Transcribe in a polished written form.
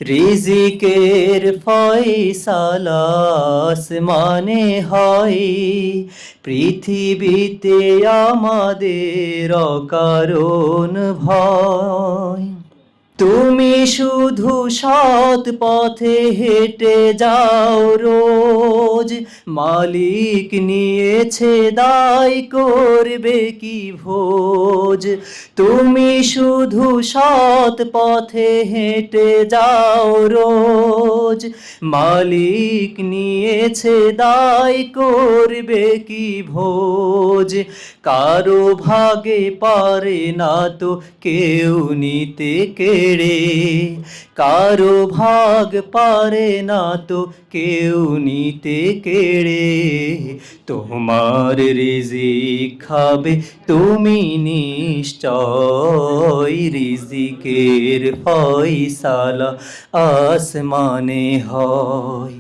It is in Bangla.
রিজিকের ফয়সালা আসমানে হয়, পৃথিবীতে আমাদের অকারণ ভয়। তুমি শুধু সৎ পথে হেঁটে যাও রোজ, মালিক নিয়েছে দায় করবে কি ভোজ। তুমি শুধু সৎ পথে হেঁটে যাও রোজ, মালিক নিয়েছে দায় করবে কি ভোজ। কারো ভাগে পারে না তো কেউ নিতে কেড়ে, কারো ভাগ পারে না তো কেউ নিতে কেড়ে। তোমার রিজিক খাবে তুমি নিশ্চয়, রিজিকের ফয়সালা আসমানে হয়।